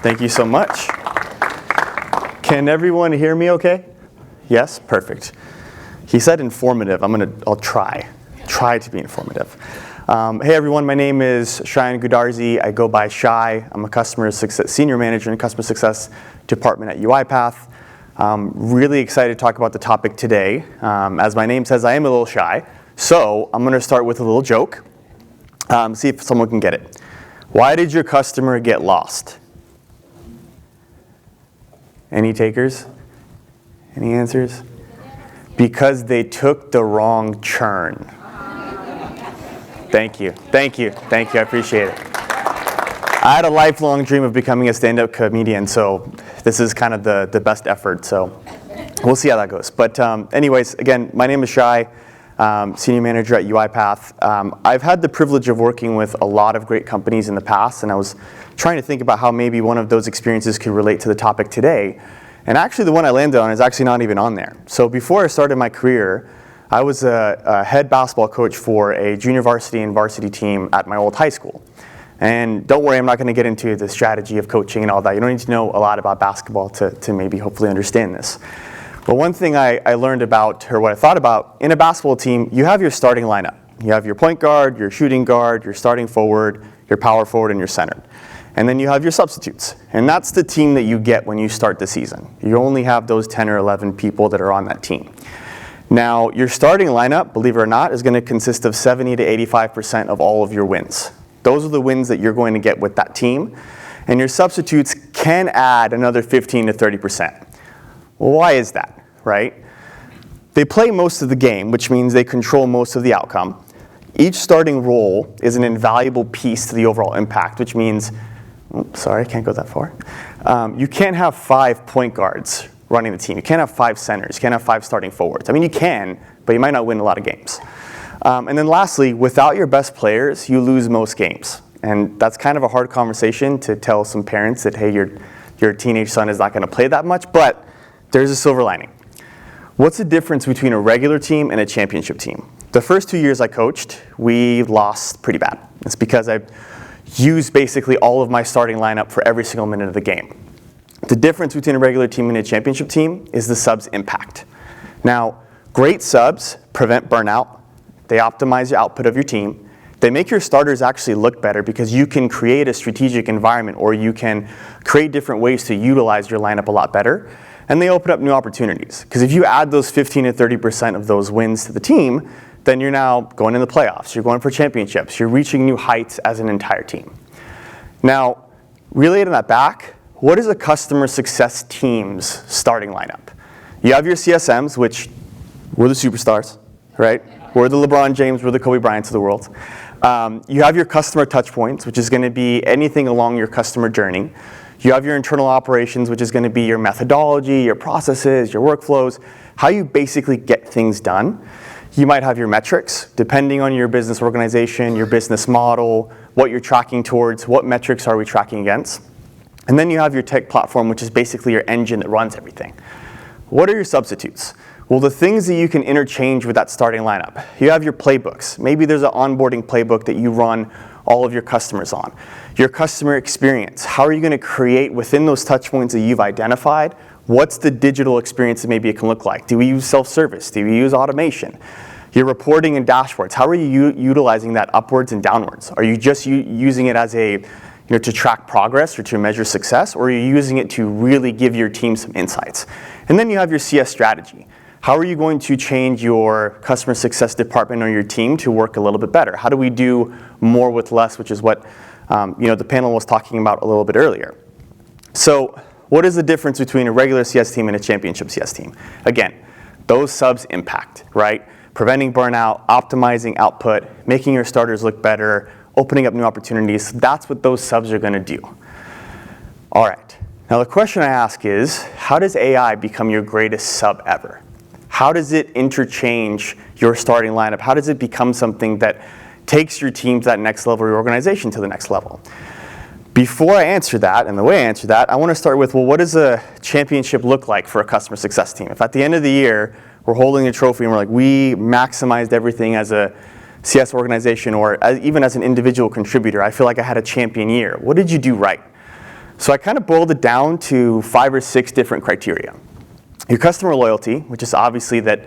Thank you so much. Can everyone hear me okay? Yes? Perfect. He said informative. I'll try to be informative. Hey everyone, my name is Shayan Gudarzi. I go by Shy. I'm a customer success senior manager in customer success department at UiPath. Really excited to talk about the topic today. As my name says, I am a little shy. So I'm going to start with a little joke. See if someone can get it. Why did your customer get lost? Any takers? Any answers? Because they took the wrong churn. Thank you. I appreciate it. I had a lifelong dream of becoming a stand-up comedian, so this is kind of the best effort, so we'll see how that goes. But anyways, again, my name is Shy, senior manager at UiPath. I've had the privilege of working with a lot of great companies in the past, and I was trying to think about how maybe one of those experiences could relate to the topic today. And actually the one I landed on is actually not even on there. So before I started my career, I was a head basketball coach for a junior varsity and varsity team at my old high school. And don't worry, I'm not going to get into the strategy of coaching and all that. You don't need to know a lot about basketball to maybe hopefully understand this. But one thing I learned about, or what I thought about, in a basketball team, you have your starting lineup. You have your point guard, your shooting guard, your starting forward, your power forward, and your center. And then you have your substitutes. And that's the team that you get when you start the season. You only have those 10 or 11 people that are on that team. Now, your starting lineup, believe it or not, is going to consist of 70 to 85% of all of your wins. Those are the wins that you're going to get with that team. And your substitutes can add another 15 to 30%. Well, why is that, right? They play most of the game, which means they control most of the outcome. Each starting role is an invaluable piece to the overall impact, which means, sorry, I can't go that far. You can't have 5 point guards running the team. You can't have 5 centers. You can't have 5 starting forwards. I mean, you can, but you might not win a lot of games. And then lastly, without your best players, you lose most games. And that's kind of a hard conversation to tell some parents that, hey, your teenage son is not going to play that much, but there's a silver lining. What's the difference between a regular team and a championship team? The first 2 years I coached, we lost pretty bad. It's because I used basically all of my starting lineup for every single minute of the game. The difference between a regular team and a championship team is the subs impact. Now, great subs prevent burnout. They optimize the output of your team. They make your starters actually look better because you can create a strategic environment, or you can create different ways to utilize your lineup a lot better. And they open up new opportunities. Because if you add those 15 to 30% of those wins to the team, then you're now going in the playoffs. You're going for championships. You're reaching new heights as an entire team. Now, related to that back, what is a customer success team's starting lineup? You have your CSMs, which we're the superstars, right? We're the LeBron James, we're the Kobe Bryants of the world. You have your customer touch points, which is going to be anything along your customer journey. You have your internal operations, which is going to be your methodology, your processes, your workflows, how you basically get things done. You might have your metrics, depending on your business organization, your business model, what you're tracking towards, what metrics are we tracking against. And then you have your tech platform, which is basically your engine that runs everything. What are your substitutes? Well, the things that you can interchange with that starting lineup. You have your playbooks. Maybe there's an onboarding playbook that you run all of your customers on. Your customer experience. How are you going to create within those touch points that you've identified? What's the digital experience that maybe it can look like? Do we use self-service? Do we use automation? Your reporting and dashboards. How are you utilizing that upwards and downwards? Are you just using it as to track progress or to measure success, or are you using it to really give your team some insights? And then you have your CS strategy. How are you going to change your customer success department or your team to work a little bit better? How do we do more with less, which is what the panel was talking about a little bit earlier. So what is the difference between a regular CS team and a championship CS team? Again, those subs impact, right? Preventing burnout, optimizing output, making your starters look better, opening up new opportunities. That's what those subs are going to do. All right. Now the question I ask is, how does AI become your greatest sub ever? How does it interchange your starting lineup? How does it become something that takes your team to that next level, your organization to the next level? Before I answer that, and the way I answer that, I want to start with, well, what does a championship look like for a customer success team? If at the end of the year, we're holding a trophy and we're like, we maximized everything as a CS organization, or even as an individual contributor, I feel like I had a champion year. What did you do right? So I kind of boiled it down to 5 or 6 different criteria. Your customer loyalty, which is obviously that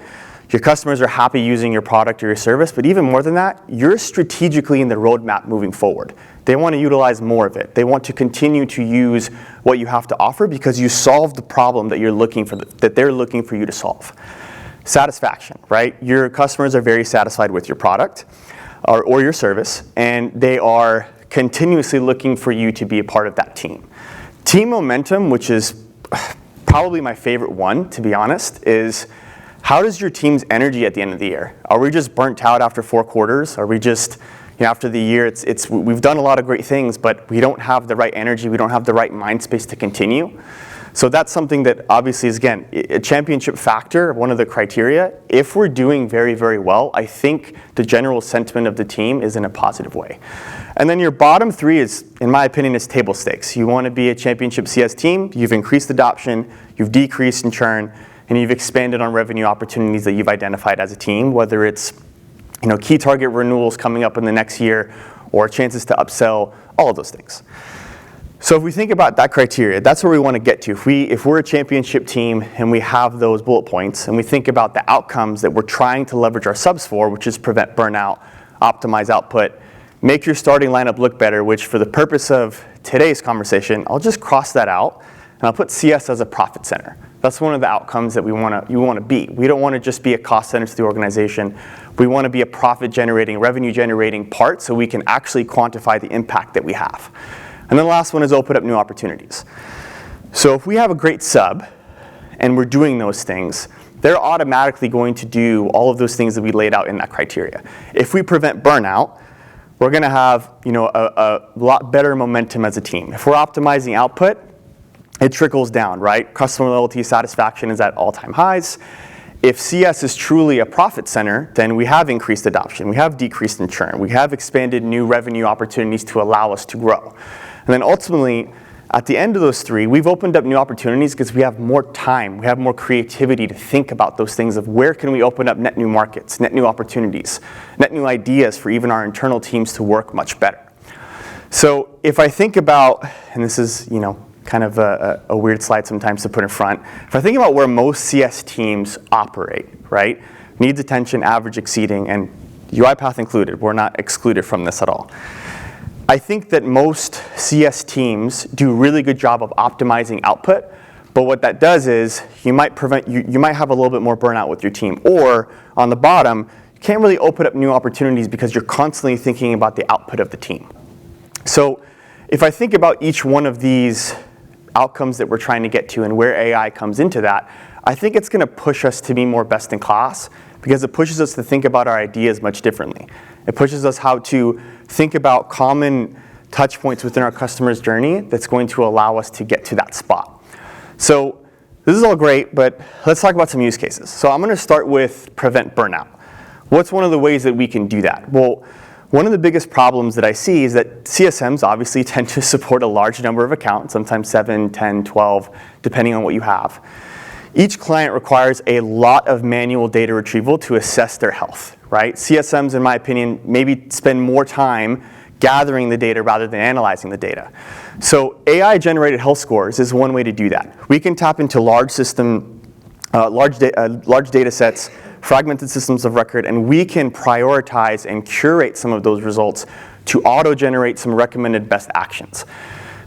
your customers are happy using your product or your service, but even more than that, you're strategically in the roadmap moving forward. They want to utilize more of it. They want to continue to use what you have to offer because you solved the problem that they're looking for you to solve. Satisfaction, right? Your customers are very satisfied with your product or your service, and they are continuously looking for you to be a part of that team. Team momentum, which is probably my favorite one, to be honest, is how does your team's energy at the end of the year? Are we just burnt out after 4 quarters? Are we just, after the year, we've done a lot of great things, but we don't have the right energy, we don't have the right mind space to continue? So that's something that obviously is, again, a championship factor, one of the criteria. If we're doing very, very well, I think the general sentiment of the team is in a positive way. And then your bottom 3 is, in my opinion, is table stakes. You want to be a championship CS team, you've increased adoption, you've decreased in churn, and you've expanded on revenue opportunities that you've identified as a team, whether it's key target renewals coming up in the next year or chances to upsell, all of those things. So if we think about that criteria, that's where we want to get to. If we're a championship team and we have those bullet points and we think about the outcomes that we're trying to leverage our subs for, which is prevent burnout, optimize output, make your starting lineup look better, which for the purpose of today's conversation, I'll just cross that out and I'll put CS as a profit center. That's one of the outcomes that you want to be. We don't want to just be a cost center to the organization. We want to be a profit generating, revenue generating part so we can actually quantify the impact that we have. And then the last one is open up new opportunities. So if we have a great sub and we're doing those things, they're automatically going to do all of those things that we laid out in that criteria. If we prevent burnout, we're going to have a lot better momentum as a team. If we're optimizing output, it trickles down, right? Customer loyalty, satisfaction is at all-time highs. If CS is truly a profit center, then we have increased adoption, we have decreased in churn, we have expanded new revenue opportunities to allow us to grow. And then ultimately, at the end of those 3, we've opened up new opportunities because we have more time, we have more creativity to think about those things of where can we open up net new markets, net new opportunities, net new ideas for even our internal teams to work much better. So if I think about, and this is, kind of a weird slide sometimes to put in front. If I think about where most CS teams operate, right? Needs, attention, average, exceeding, and UiPath included. We're not excluded from this at all. I think that most CS teams do a really good job of optimizing output, but what that does is you might have a little bit more burnout with your team. Or on the bottom, you can't really open up new opportunities because you're constantly thinking about the output of the team. So if I think about each one of these outcomes that we're trying to get to and where AI comes into that, I think it's going to push us to be more best in class because it pushes us to think about our ideas much differently. It pushes us how to think about common touch points within our customer's journey that's going to allow us to get to that spot. So this is all great, but let's talk about some use cases. So I'm going to start with prevent burnout. What's one of the ways that we can do that? Well, one of the biggest problems that I see is that CSMs obviously tend to support a large number of accounts, sometimes 7, 10, 12, depending on what you have. Each client requires a lot of manual data retrieval to assess their health, right? CSMs, in my opinion, maybe spend more time gathering the data rather than analyzing the data. So AI-generated health scores is one way to do that. We can tap into large data sets, fragmented systems of record, and we can prioritize and curate some of those results to auto-generate some recommended best actions.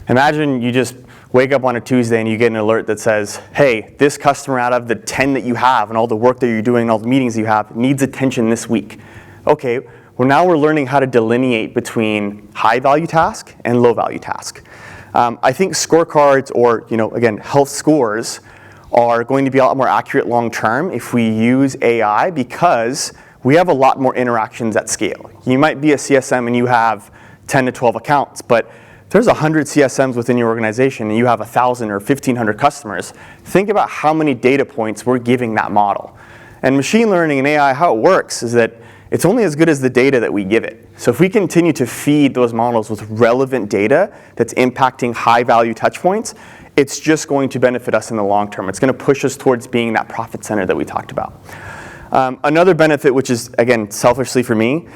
Imagine you just wake up on a Tuesday and you get an alert that says, hey, this customer out of the 10 that you have and all the work that you're doing and all the meetings you have needs attention this week. Okay, well now we're learning how to delineate between high-value task and low-value task. I think scorecards or, again, health scores are going to be a lot more accurate long-term if we use AI because we have a lot more interactions at scale. You might be a CSM and you have 10 to 12 accounts, but there's 100 CSMs within your organization and you have 1,000 or 1,500 customers. Think about how many data points we're giving that model. And machine learning and AI, how it works is that it's only as good as the data that we give it. So if we continue to feed those models with relevant data that's impacting high-value touch points, it's just going to benefit us in the long term. It's going to push us towards being that profit center that we talked about. Another benefit, which is, again, selfishly for me,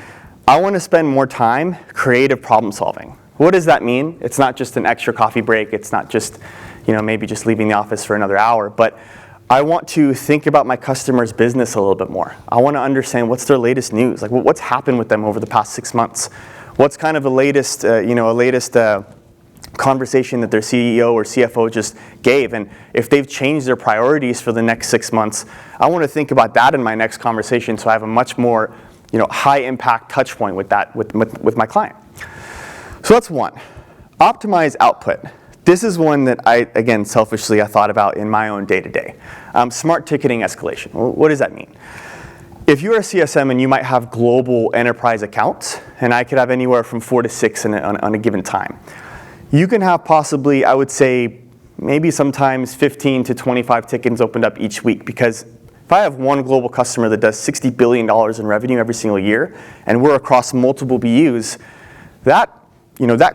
I want to spend more time creative problem solving. What does that mean? It's not just an extra coffee break. It's not just, maybe just leaving the office for another hour. But I want to think about my customer's business a little bit more. I want to understand what's their latest news. Like, what's happened with them over the past 6 months? What's kind of the latest, conversation that their CEO or CFO just gave, and if they've changed their priorities for the next 6 months, I want to think about that in my next conversation, so I have a much more, high impact touch point with that with my client. So that's one. Optimize output. This is one that I thought about in my own day-to-day. Smart ticketing escalation. Well, what does that mean? If you're a CSM and you might have global enterprise accounts, and I could have anywhere from 4 to 6 on a given time, you can have possibly, I would say, maybe sometimes 15 to 25 tickets opened up each week, because if I have one global customer that does $60 billion in revenue every single year, and we're across multiple BUs, that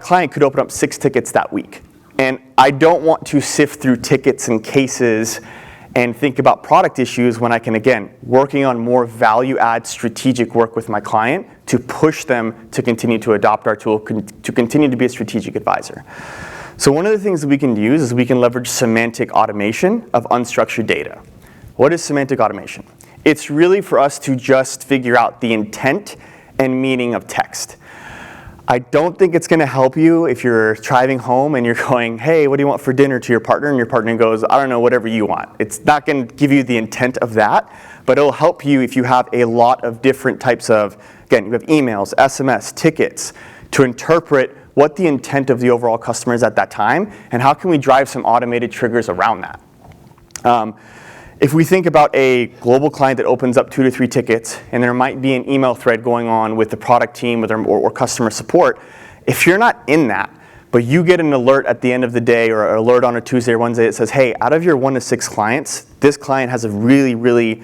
client could open up 6 tickets that week. And I don't want to sift through tickets and cases and think about product issues when I can, again, working on more value-add strategic work with my client to push them to continue to adopt our tool, to continue to be a strategic advisor. So one of the things that we can use is we can leverage semantic automation of unstructured data. What is semantic automation? It's really for us to just figure out the intent and meaning of text. I don't think it's going to help you if you're driving home and you're going, hey, what do you want for dinner, to your partner, and your partner goes, I don't know, whatever you want. It's not going to give you the intent of that, but it'll help you if you have a lot of different types of, again, you have emails, SMS, tickets, to interpret what the intent of the overall customer is at that time, and how can we drive some automated triggers around that. If we think about a global client that opens up 2 to 3 tickets, and there might be an email thread going on with the product team or customer support, if you're not in that, but you get an alert at the end of the day or an alert on a Tuesday or Wednesday that says, hey, out of your 1 to 6 clients, this client has a really, really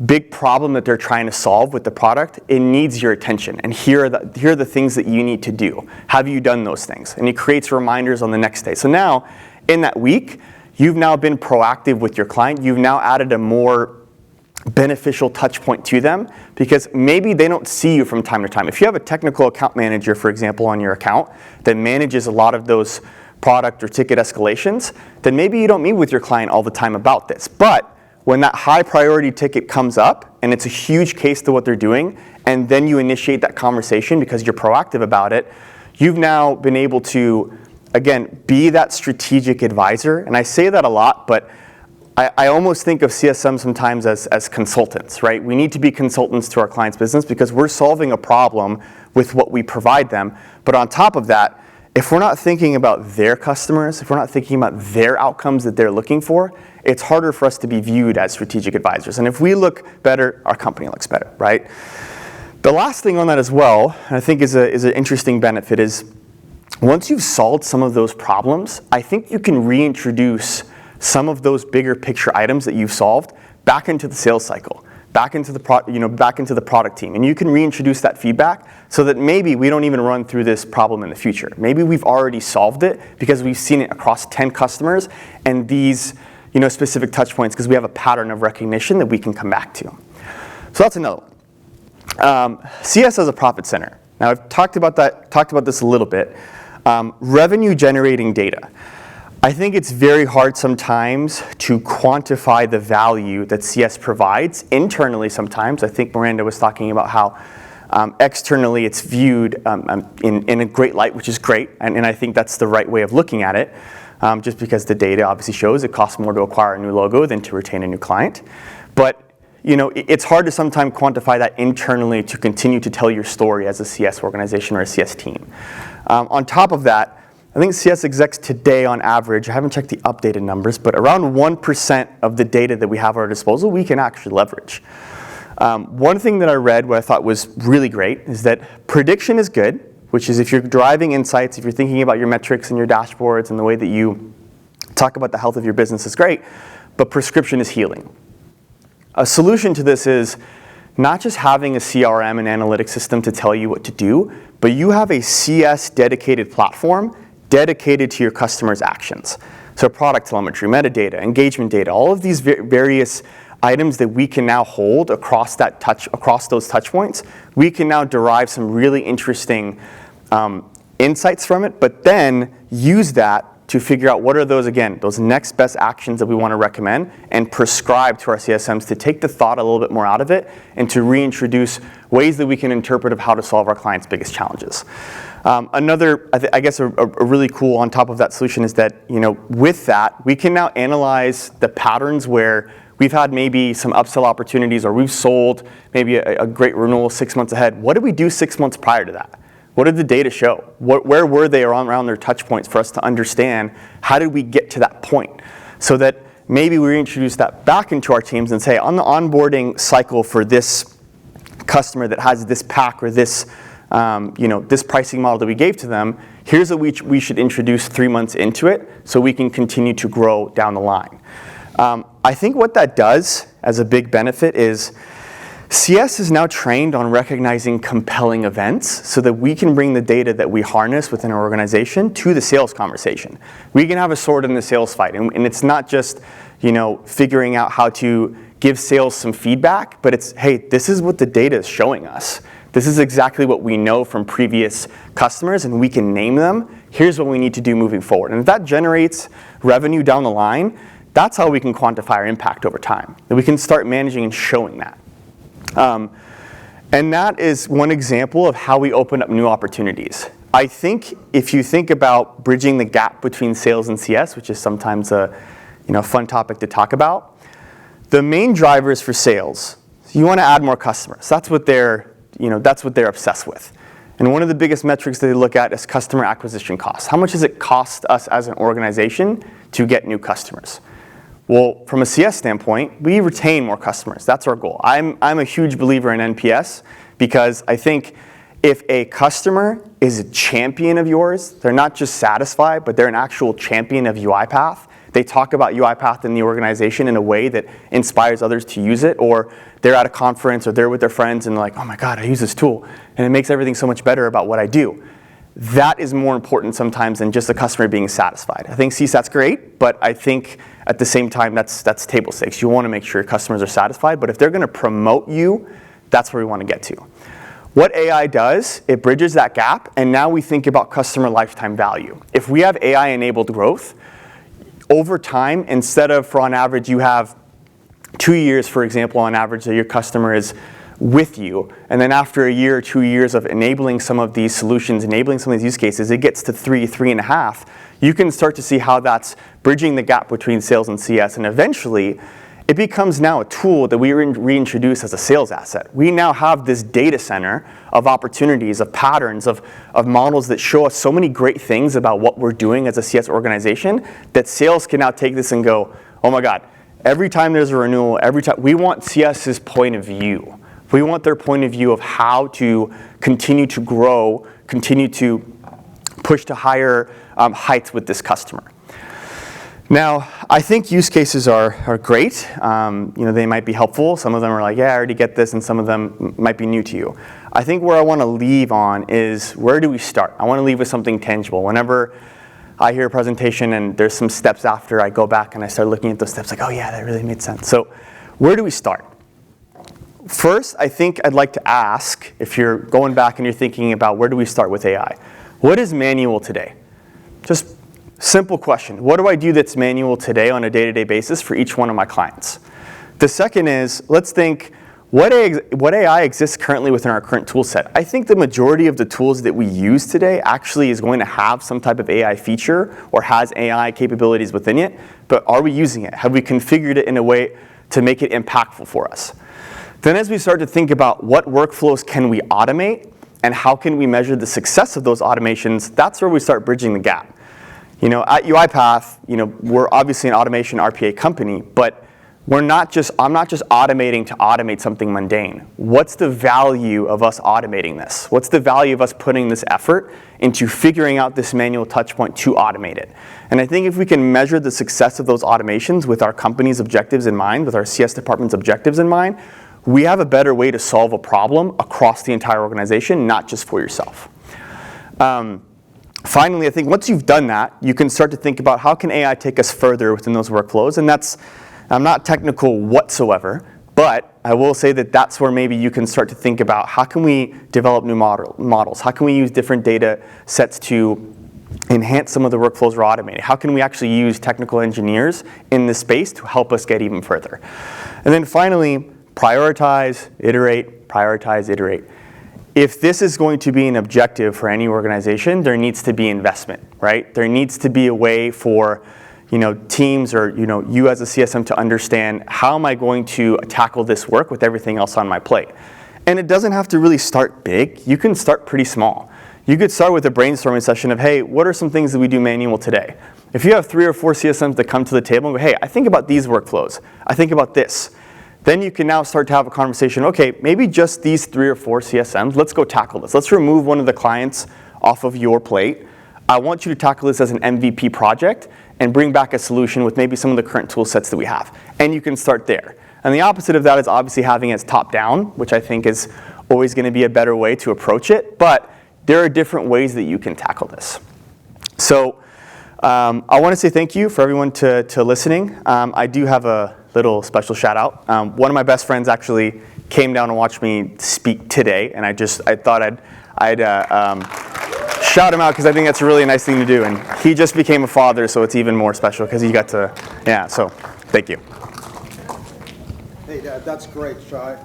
big problem that they're trying to solve with the product, it needs your attention. And here are the things that you need to do. Have you done those things? And it creates reminders on the next day. So now, in that week, you've now been proactive with your client. You've now added a more beneficial touch point to them, because maybe they don't see you from time to time. If you have a technical account manager, for example, on your account that manages a lot of those product or ticket escalations, then maybe you don't meet with your client all the time about this. But when that high priority ticket comes up and it's a huge case to what they're doing, and then you initiate that conversation because you're proactive about it, you've now been able to, again, be that strategic advisor. And I say that a lot, but I almost think of CSM sometimes as consultants, right? We need to be consultants to our client's business because we're solving a problem with what we provide them. But on top of that, if we're not thinking about their customers, if we're not thinking about their outcomes that they're looking for, it's harder for us to be viewed as strategic advisors. And if we look better, our company looks better, right? The last thing on that as well, and I think is an interesting benefit, is once you've solved some of those problems, I think you can reintroduce some of those bigger picture items that you've solved back into the sales cycle, back into the product team, and you can reintroduce that feedback so that maybe we don't even run through this problem in the future. Maybe we've already solved it because we've seen it across 10 customers and these specific touch points, because we have a pattern of recognition that we can come back to. So that's another one. CS as a profit center. Now I've talked about this a little bit. Revenue generating data. I think it's very hard sometimes to quantify the value that CS provides internally sometimes. I think Miranda was talking about how externally it's viewed in a great light, which is great, and I think that's the right way of looking at it, just because the data obviously shows it costs more to acquire a new logo than to retain a new client. But it's hard to sometimes quantify that internally to continue to tell your story as a CS organization or a CS team. On top of that, I think CS execs today on average, I haven't checked the updated numbers, but around 1% of the data that we have at our disposal, we can actually leverage. One thing that I read, what I thought was really great, is that prediction is good, which is if you're driving insights, if you're thinking about your metrics and your dashboards and the way that you talk about the health of your business is great, but prescription is healing. A solution to this is not just having a CRM and analytics system to tell you what to do, but you have a CS dedicated platform dedicated to your customers' actions. So product telemetry, metadata, engagement data, all of these various items that we can now hold across those touch points, we can now derive some really interesting insights from it, but then use that to figure out what are those next best actions that we want to recommend and prescribe to our CSMs to take the thought a little bit more out of it and to reintroduce ways that we can interpret of how to solve our clients' biggest challenges. Another, I guess, a really cool on top of that solution is that, with that, we can now analyze the patterns where we've had maybe some upsell opportunities or we've sold maybe a great renewal 6 months ahead. What did we do 6 months prior to that? What did the data show? Where were they around their touch points for us to understand how did we get to that point? So that maybe we reintroduce that back into our teams and say, on the onboarding cycle for this customer that has this pack or this this pricing model that we gave to them, here's what we should introduce 3 months into it so we can continue to grow down the line. I think what that does as a big benefit is CS is now trained on recognizing compelling events so that we can bring the data that we harness within our organization to the sales conversation. We can have a sword in the sales fight, and it's not just figuring out how to give sales some feedback, but it's, hey, this is what the data is showing us. This is exactly what we know from previous customers, and we can name them. Here's what we need to do moving forward. And if that generates revenue down the line, that's how we can quantify our impact over time. And we can start managing and showing that. And that is one example of how we open up new opportunities. I think if you think about bridging the gap between sales and CS, which is sometimes a fun topic to talk about, the main drivers for sales, you want to add more customers. That's what they're obsessed with. And one of the biggest metrics that they look at is customer acquisition costs. How much does it cost us as an organization to get new customers? Well, from a CS standpoint, we retain more customers. That's our goal. I'm a huge believer in NPS because I think if a customer is a champion of yours, they're not just satisfied, but they're an actual champion of UiPath. They talk about UiPath in the organization in a way that inspires others to use it, or they're at a conference or they're with their friends and they're like, oh my God, I use this tool and it makes everything so much better about what I do. That is more important sometimes than just the customer being satisfied. I think CSAT's great, but I think at the same time that's table stakes. You want to make sure your customers are satisfied, but if they're going to promote you, that's where we want to get to. What AI does, it bridges that gap, and now we think about customer lifetime value. If we have AI-enabled growth, over time, instead of for on average you have 2 years, for example, on average that your customer is with you, and then after a year or 2 years of enabling some of these solutions, enabling some of these use cases, it gets to 3.5, you can start to see how that's bridging the gap between sales and CS, and eventually it becomes now a tool that we reintroduce as a sales asset. We now have this data center of opportunities, of patterns, of models that show us so many great things about what we're doing as a CS organization that sales can now take this and go, oh my God, every time there's a renewal, every time, we want CS's point of view. We want their point of view of how to continue to grow, continue to push to higher heights with this customer. Now, I think use cases are great. They might be helpful. Some of them are like, yeah, I already get this, and some of them might be new to you. I think where I want to leave on is, where do we start? I want to leave with something tangible. Whenever I hear a presentation and there's some steps after, I go back and I start looking at those steps like, oh yeah, that really made sense. So where do we start? First, I think I'd like to ask, if you're going back and you're thinking about where do we start with AI, what is manual today? Just simple question. What do I do that's manual today on a day-to-day basis for each one of my clients? The second is, let's think, what AI exists currently within our current tool set? I think the majority of the tools that we use today actually is going to have some type of AI feature or has AI capabilities within it, but are we using it? Have we configured it in a way to make it impactful for us? Then as we start to think about what workflows can we automate and how can we measure the success of those automations, that's where we start bridging the gap. At UiPath, we're obviously an automation RPA company, but I'm not just automating to automate something mundane. What's the value of us automating this? What's the value of us putting this effort into figuring out this manual touch point to automate it? And I think if we can measure the success of those automations with our company's objectives in mind, with our CS department's objectives in mind, we have a better way to solve a problem across the entire organization, not just for yourself. Finally, I think once you've done that, you can start to think about how can AI take us further within those workflows, and that's I'm not technical whatsoever, but I will say that that's where maybe you can start to think about how can we develop new models? How can we use different data sets to enhance some of the workflows we're automating? How can we actually use technical engineers in this space to help us get even further? And then finally, prioritize, iterate. If this is going to be an objective for any organization, there needs to be investment, right? There needs to be a way for teams or you as a CSM to understand, how am I going to tackle this work with everything else on my plate? And it doesn't have to really start big. You can start pretty small. You could start with a brainstorming session of, hey, what are some things that we do manual today? If you have 3 or 4 CSMs that come to the table and go, hey, I think about these workflows, I think about this, then you can now start to have a conversation, okay, maybe just these 3 or 4 CSMs, let's go tackle this. Let's remove one of the clients off of your plate. I want you to tackle this as an MVP project and bring back a solution with maybe some of the current tool sets that we have. And you can start there. And the opposite of that is obviously having it top down, which I think is always going to be a better way to approach it. But there are different ways that you can tackle this. So I want to say thank you for everyone to listening. I do have a little special shout out. One of my best friends actually came down and watched me speak today, and I thought I'd shout him out because I think that's a really nice thing to do. And he just became a father, so it's even more special because he got to, so thank you. Hey, that's great, Shai.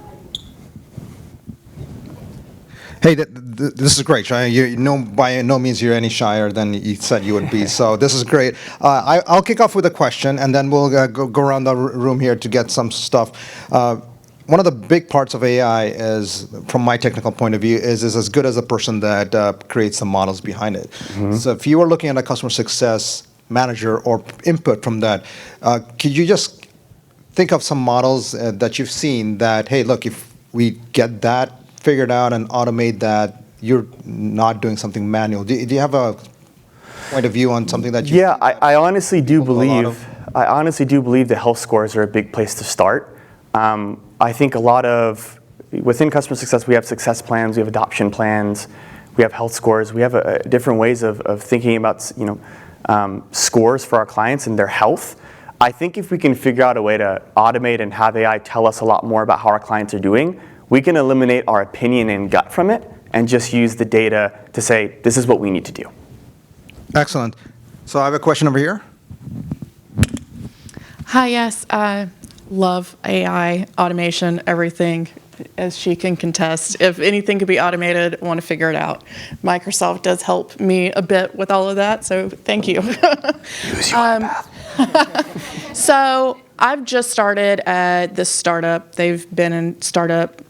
Hey, this is great, Shai. By no means you're any shyer than you said you would be. So this is great. I'll kick off with a question, and then we'll go around the room here to get some stuff. One of the big parts of AI is, from my technical point of view, is as good as the person that creates the models behind it. Mm-hmm. So if you were looking at a customer success manager or input from that, could you just think of some models that you've seen that, hey, look, if we get that figured out and automate that, you're not doing something manual. Do you have a point of view on something that you? Yeah, I honestly do believe the health scores are a big place to start. I think within customer success, we have success plans, we have adoption plans, we have health scores, we have different ways of thinking about scores for our clients and their health. I think if we can figure out a way to automate and have AI tell us a lot more about how our clients are doing, we can eliminate our opinion and gut from it and just use the data to say, this is what we need to do. Excellent. So I have a question over here. Hi, yes. Love AI, automation, everything, as she can contest. If anything could be automated, I want to figure it out. Microsoft does help me a bit with all of that, so thank you. Use your path. So I've just started at this startup. They've been in startup,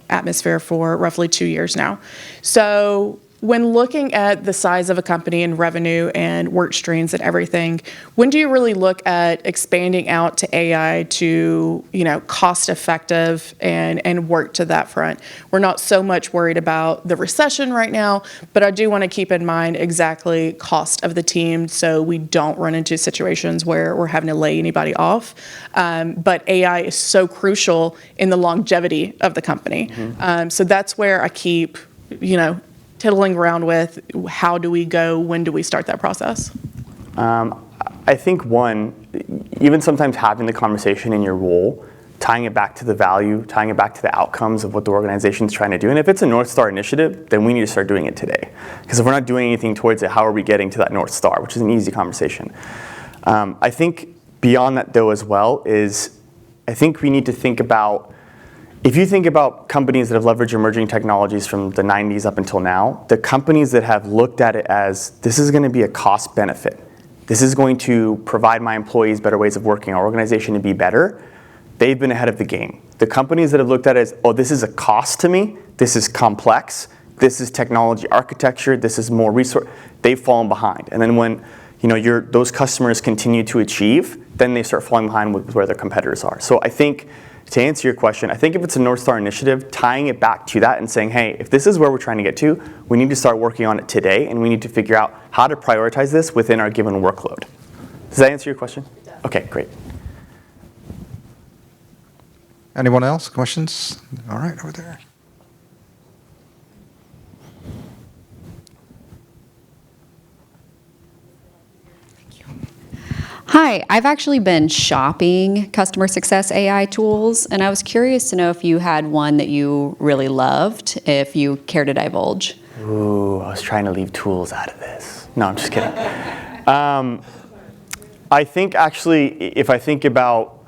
atmosphere for roughly 2 years now. So when looking at the size of a company and revenue and work streams and everything, when do you really look at expanding out to AI to, cost effective and work to that front? We're not so much worried about the recession right now, but I do want to keep in mind exactly cost of the team so we don't run into situations where we're having to lay anybody off. But AI is so crucial in the longevity of the company. Mm-hmm. So that's where I keep, tiddling around with how do we go, when do we start that process? I think even sometimes having the conversation in your role, tying it back to the value, tying it back to the outcomes of what the organization is trying to do. And if it's a North Star initiative, then we need to start doing it today. Because if we're not doing anything towards it, how are we getting to that North Star, which is an easy conversation. I think beyond that though as well I think we need to think about, if you think about companies that have leveraged emerging technologies from the 90s up until now, the companies that have looked at it as, this is going to be a cost benefit. This is going to provide my employees better ways of working, our organization to be better. They've been ahead of the game. The companies that have looked at it as, this is a cost to me, this is complex, this is technology architecture, this is more resource, they've fallen behind. And then when those customers continue to achieve, then they start falling behind with where their competitors are. So I think, to answer your question, I think if it's a North Star initiative, tying it back to that and saying, hey, if this is where we're trying to get to, we need to start working on it today, and we need to figure out how to prioritize this within our given workload. Does that answer your question? It does. Okay, great. Anyone else? Questions? All right, over there. Hi, I've actually been shopping customer success AI tools, and I was curious to know if you had one that you really loved, if you care to divulge. Ooh, I was trying to leave tools out of this. No, I'm just kidding. I think actually, if I think about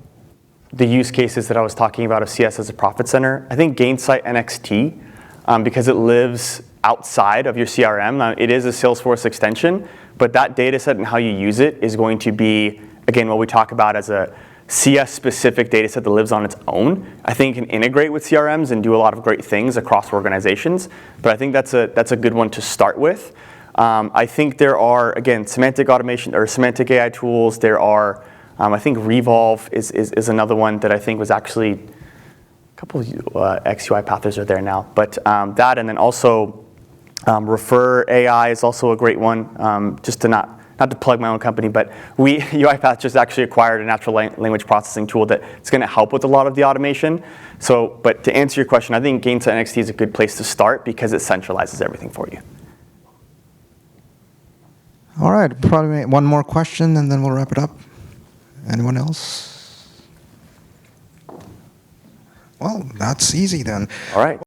the use cases that I was talking about of CS as a profit center, I think Gainsight NXT, because it lives outside of your CRM, it is a Salesforce extension, but that data set and how you use it is going to be, again, what we talk about as a CS-specific data set that lives on its own. I think it can integrate with CRMs and do a lot of great things across organizations, but I think that's a good one to start with. I think there are, again, semantic automation or semantic AI tools. There are, I think Revolve is another one that I think was actually, a couple XUI pathers are there now, but that, and then also Refer AI is also a great one, just to not to plug my own company, but UiPath just actually acquired a natural language processing tool that's going to help with a lot of the automation. So, but to answer your question, I think Gainsight NXT is a good place to start because it centralizes everything for you. All right, probably one more question, and then we'll wrap it up. Anyone else? Well, that's easy then. All right.